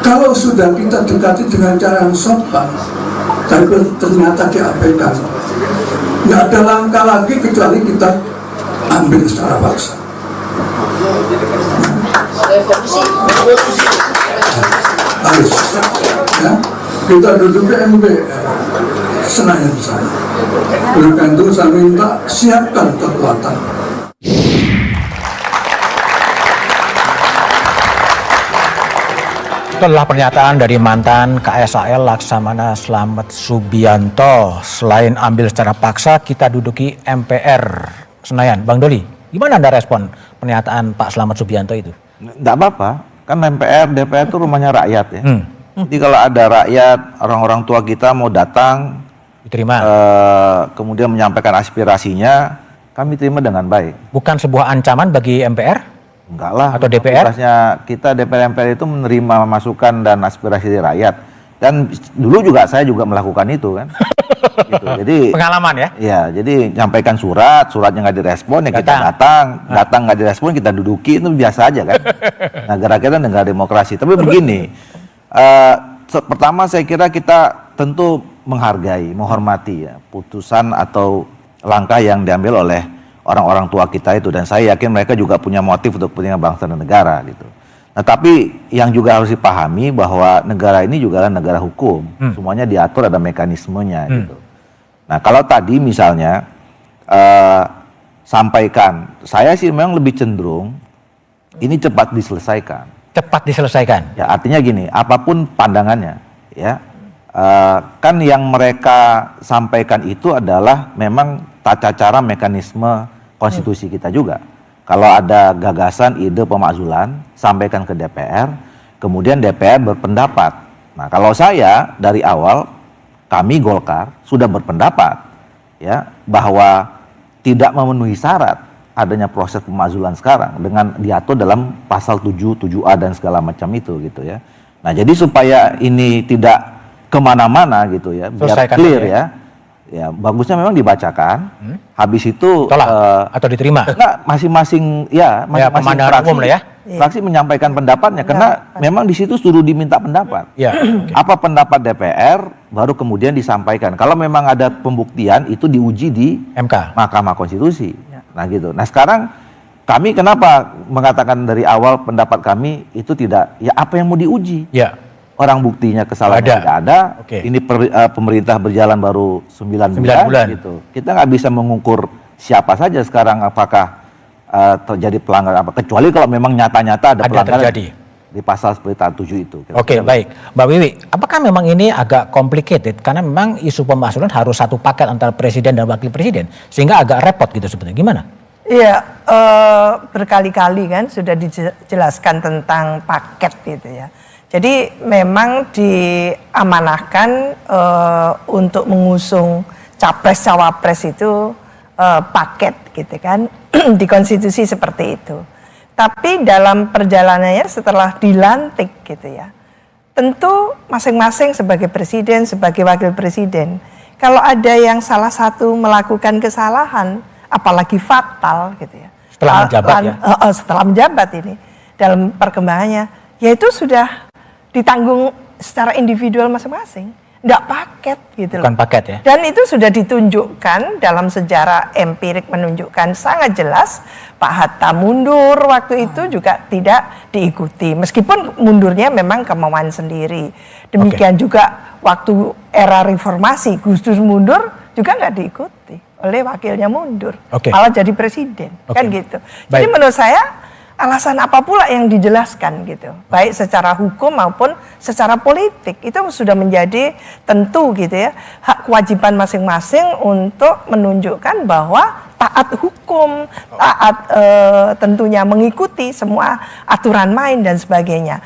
Kalau sudah kita dekati dengan cara yang sopan, tapi ternyata diabaikan, nggak ada langkah lagi kecuali kita ambil secara paksa. Harus, ya. Kita duduk di MPR Senayan sana. Oleh karena itu saya minta siapkan kekuatan. Itulah pernyataan dari mantan KSAL Laksamana Slamet Subianto. Selain ambil secara paksa, kita duduki MPR Senayan. Bang Doli, gimana Anda respon pernyataan Pak Slamet Subianto itu? Nggak apa-apa, kan MPR, DPR itu rumahnya rakyat ya. Jadi kalau ada rakyat, orang-orang tua kita mau datang, diterima. Kemudian menyampaikan aspirasinya, kami terima dengan baik. Bukan sebuah ancaman bagi MPR? Enggak lah. Atau DPR? Kita DPR MPR itu menerima masukan dan aspirasi dari rakyat. Dan dulu juga saya juga melakukan itu kan. Gitu. Jadi pengalaman ya? Ya, jadi nyampaikan suratnya nggak direspon ya kita datang nggak direspon kita duduki, itu biasa aja kan. Negara kita negara demokrasi. Tapi begini, pertama saya kira kita tentu menghargai, menghormati ya putusan atau langkah yang diambil oleh orang-orang tua kita itu, dan saya yakin mereka juga punya motif untuk kepentingan bangsa dan negara gitu. Nah, tapi yang juga harus dipahami bahwa negara ini juga adalah negara hukum, semuanya diatur, ada mekanismenya gitu. Nah, kalau tadi misalnya sampaikan, saya sih memang lebih cenderung ini cepat diselesaikan. Cepat diselesaikan. Ya, artinya gini, apapun pandangannya, ya kan yang mereka sampaikan itu adalah memang tata cara mekanisme konstitusi kita juga. Kalau ada gagasan, ide, pemakzulan, sampaikan ke DPR, kemudian DPR berpendapat. Nah, kalau saya dari awal, kami Golkar sudah berpendapat ya bahwa tidak memenuhi syarat adanya proses pemakzulan sekarang dengan diatur dalam pasal 7, 7A dan segala macam itu gitu ya. Nah, jadi supaya ini tidak kemana-mana gitu ya, biar clear ya. Ya, bagusnya memang dibacakan. Habis itu tolak atau diterima? Enggak, masing-masing ya, masing-masing fraksi, umum lah ya. Fraksi menyampaikan pendapatnya karena memang di situ sudah diminta pendapat. Ya, Apa pendapat DPR baru kemudian disampaikan. Kalau memang ada pembuktian itu diuji di MK, Mahkamah Konstitusi. Nah, gitu. Nah, sekarang kami kenapa mengatakan dari awal pendapat kami itu tidak, ya apa yang mau diuji? Ya. Orang buktinya kesalahan tidak ada. Ini pemerintah berjalan baru 9 bulan gitu. Kita nggak bisa mengukur siapa saja sekarang apakah terjadi pelanggaran apa, kecuali kalau memang nyata-nyata ada pelanggaran terjadi di pasal seperti 7 itu. Oke, baik. Mbak Wiwi, apakah memang ini agak complicated karena memang isu pemakzulan harus satu paket antara presiden dan wakil presiden sehingga agak repot gitu sebetulnya. Gimana? Iya, berkali-kali kan sudah dijelaskan tentang paket gitu ya. Jadi memang diamanahkan untuk mengusung capres-cawapres itu paket gitu kan, di konstitusi seperti itu. Tapi dalam perjalanannya setelah dilantik gitu ya, tentu masing-masing sebagai presiden, sebagai wakil presiden, kalau ada yang salah satu melakukan kesalahan, apalagi fatal gitu ya. Setelah menjabat ya? Setelah menjabat ini, dalam perkembangannya, yaitu sudah ditanggung secara individual masing-masing, nggak paket gitu. Bukan paket ya. Dan itu sudah ditunjukkan dalam sejarah empirik, menunjukkan sangat jelas Pak Hatta mundur waktu itu juga tidak diikuti, meskipun mundurnya memang kemauan sendiri. Demikian juga waktu era reformasi Gus Dur mundur juga nggak diikuti oleh wakilnya mundur, malah jadi presiden, kan gitu. Jadi menurut saya alasan apa pula yang dijelaskan gitu, baik secara hukum maupun secara politik, itu sudah menjadi tentu gitu ya, hak kewajiban masing-masing untuk menunjukkan bahwa taat hukum, taat tentunya mengikuti semua aturan main dan sebagainya.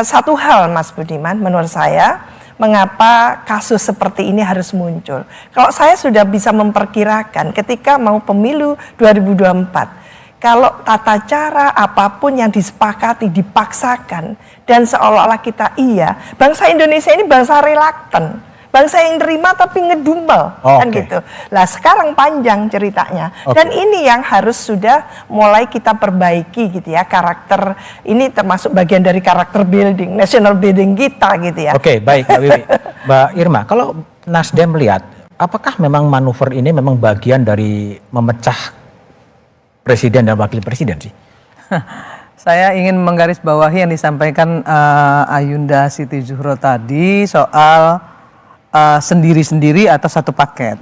Satu hal Mas Budiman, menurut saya mengapa kasus seperti ini harus muncul. Kalau saya sudah bisa memperkirakan ketika mau pemilu 2024, kalau tata cara apapun yang disepakati dipaksakan dan seolah-olah kita bangsa Indonesia ini bangsa relaktan, bangsa yang terima tapi ngedumel, kan Oke. gitu. Lah sekarang panjang ceritanya, dan ini yang harus sudah mulai kita perbaiki gitu ya, karakter ini termasuk bagian dari karakter building, national building kita gitu ya. Oke, baik Mbak Wiwi. Mbak Irma, kalau Nasdem melihat, apakah memang manuver ini memang bagian dari memecah presiden dan wakil presiden sih? Saya ingin menggarisbawahi yang disampaikan Ayunda Siti Zuhro tadi soal sendiri-sendiri atau satu paket.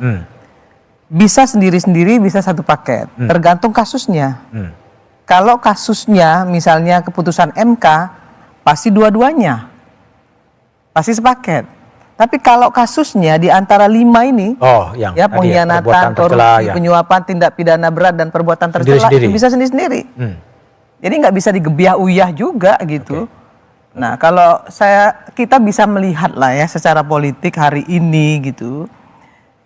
Bisa sendiri-sendiri, bisa satu paket. Tergantung kasusnya. Kalau kasusnya misalnya keputusan MK, pasti dua-duanya. Pasti sepaket. Tapi kalau kasusnya di antara 5 ini, yang ya tadi ya, perbuatan pengkhianatan, tercela, korupsi, ya. penyuapan, tindak pidana berat dan perbuatan tercela Sendiri-sendiri. itu bisa sendiri-sendiri. Jadi nggak bisa digebiah uyah juga gitu. Nah kalau kita bisa melihat lah ya secara politik hari ini gitu.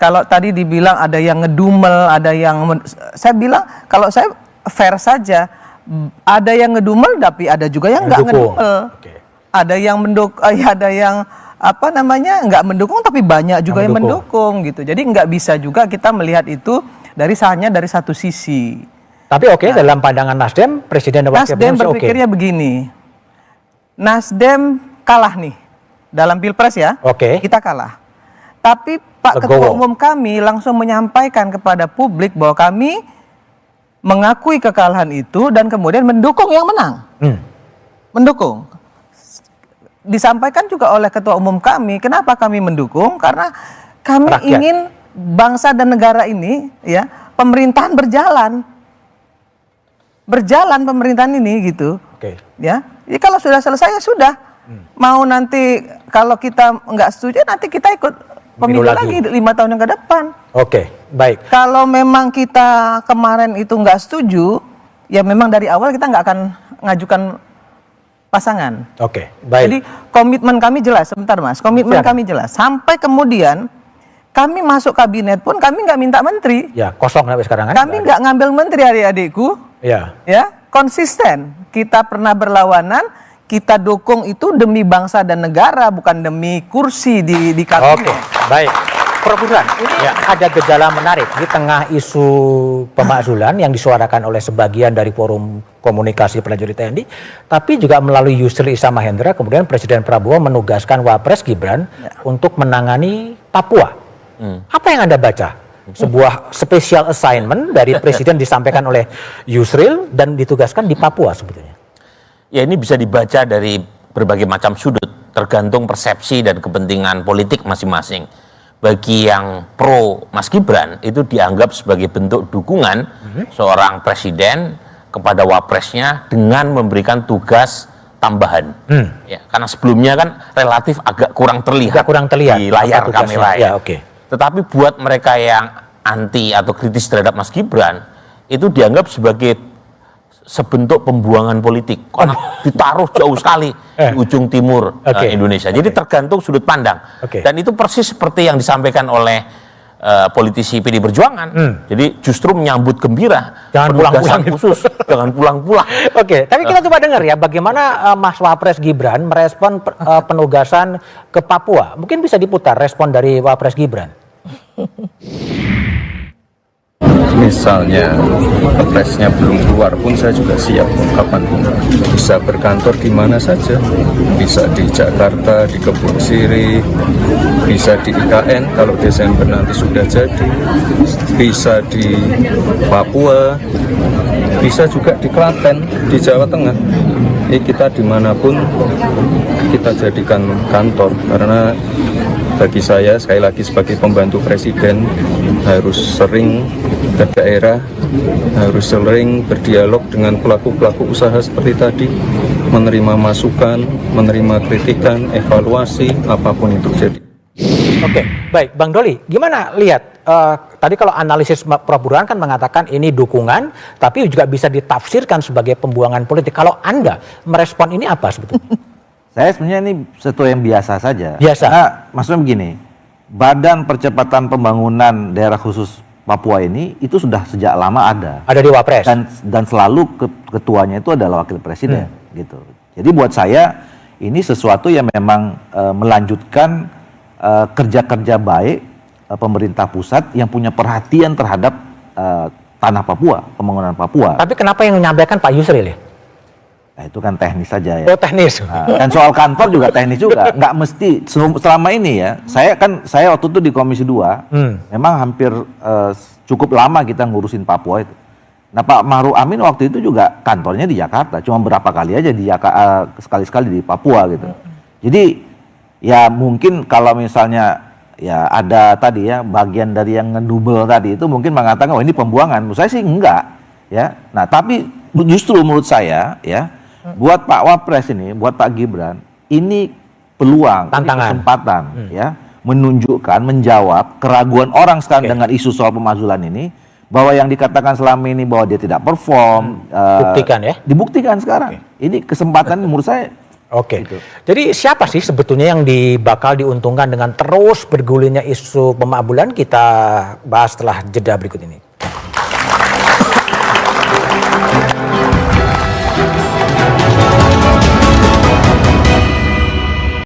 Kalau tadi dibilang ada yang ngedumel, ada yang saya bilang kalau saya fair saja, ada yang ngedumel tapi ada juga yang nggak Mendukung. ngedumel. Ada yang ada yang nggak mendukung tapi banyak juga yang mendukung gitu. Jadi nggak bisa juga kita melihat itu hanya dari satu sisi. Tapi dalam pandangan Nasdem, presiden dan wakil Nasdem presiden berpikirnya begini, Nasdem kalah nih dalam pilpres ya, kita kalah. Tapi Pak Ketua Umum kami langsung menyampaikan kepada publik bahwa kami mengakui kekalahan itu dan kemudian mendukung yang menang. Mendukung. Disampaikan juga oleh Ketua Umum kami, kenapa kami mendukung? Karena kami ingin bangsa dan negara ini ya, pemerintahan berjalan pemerintahan ini gitu. Ya. Jadi kalau sudah selesai ya sudah. Mau nanti kalau kita nggak setuju nanti kita ikut pemilu lagi 5 tahun yang ke depan. Baik. Kalau memang kita kemarin itu nggak setuju, ya memang dari awal kita nggak akan ngajukan pasangan. Baik. Jadi komitmen kami jelas, sebentar Mas, komitmen kami jelas. Sampai kemudian kami masuk kabinet pun kami nggak minta menteri. Ya, kosong sampai sekarang kan? Kami nggak ngambil menteri adik-adikku. Ya, konsisten. Kita pernah berlawanan, kita dukung itu demi bangsa dan negara, bukan demi kursi di kabinet. Baik. Prof. Burhan, ini ada gejala menarik di tengah isu pemakzulan yang disuarakan oleh sebagian dari Forum Komunikasi Prajurit TNI, tapi juga melalui Yusril Iza Mahendra, kemudian Presiden Prabowo menugaskan Wapres Gibran untuk menangani Papua. Apa yang Anda baca? Sebuah special assignment dari Presiden disampaikan oleh Yusril dan ditugaskan di Papua sebetulnya. Ya ini bisa dibaca dari berbagai macam sudut, tergantung persepsi dan kepentingan politik masing-masing. Bagi yang pro Mas Gibran itu dianggap sebagai bentuk dukungan seorang presiden kepada wapresnya dengan memberikan tugas tambahan. Ya, karena sebelumnya kan relatif agak kurang terlihat di layar kamera. Tetapi buat mereka yang anti atau kritis terhadap Mas Gibran itu dianggap sebagai sebentuk pembuangan politik karena ditaruh jauh sekali di ujung timur Indonesia. Jadi tergantung sudut pandang. Dan itu persis seperti yang disampaikan oleh politisi PD Perjuangan. Jadi justru menyambut gembira. Jangan pulang-pulang khusus, jangan pulang-pulang. Tapi kita coba dengar ya bagaimana Mas Wapres Gibran merespon penugasan ke Papua. Mungkin bisa diputar respon dari Wapres Gibran. Misalnya kepresnya belum keluar pun saya juga siap kapanpun. Bisa berkantor di mana saja, bisa di Jakarta, di Kebun Sirih, bisa di IKN kalau Desember nanti sudah jadi, bisa di Papua, bisa juga di Klaten, di Jawa Tengah. Kita dimanapun kita jadikan kantor, karena bagi saya sekali lagi sebagai pembantu presiden harus sering ke daerah, harus sering berdialog dengan pelaku-pelaku usaha seperti tadi, menerima masukan, menerima kritikan, evaluasi, apapun itu jadi. Baik, Bang Doli, gimana lihat tadi kalau analisis Prof. Burhan kan mengatakan ini dukungan, tapi juga bisa ditafsirkan sebagai pembuangan politik. Kalau Anda merespon ini apa sebetulnya? Saya sebenarnya ini sesuatu yang biasa saja. Karena maksudnya begini, Badan Percepatan Pembangunan Daerah Khusus Papua ini itu sudah sejak lama ada. Ada di Wapres. Dan selalu ketuanya itu adalah wakil presiden gitu. Jadi buat saya ini sesuatu yang memang melanjutkan kerja-kerja baik pemerintah pusat yang punya perhatian terhadap tanah Papua, pembangunan Papua. Tapi kenapa yang menyampaikan Pak Yusril ya? Nah, itu kan teknis saja ya. Oh, teknis. Dan soal kantor juga teknis juga. Nggak mesti selama ini ya. Saya waktu itu di Komisi 2, memang hampir cukup lama kita ngurusin Papua itu. Nah, Pak Ma'ruf Amin waktu itu juga kantornya di Jakarta, cuma berapa kali aja di sekali-sekali di Papua gitu. Jadi ya mungkin kalau misalnya ya ada tadi ya bagian dari yang ngedubel tadi itu mungkin mengatakan oh ini pembuangan. Menurut saya sih enggak ya. Nah, tapi justru menurut saya ya buat Pak Wapres ini, buat Pak Gibran, ini peluang, ini kesempatan ya menunjukkan, menjawab keraguan orang sekarang dengan isu soal pemakzulan ini, bahwa yang dikatakan selama ini bahwa dia tidak perform, buktikan ya. Dibuktikan sekarang. Ini kesempatan menurut saya. Gitu. Jadi siapa sih sebetulnya yang bakal diuntungkan dengan terus bergulirnya isu pemakzulan? Kita bahas setelah jeda berikut ini.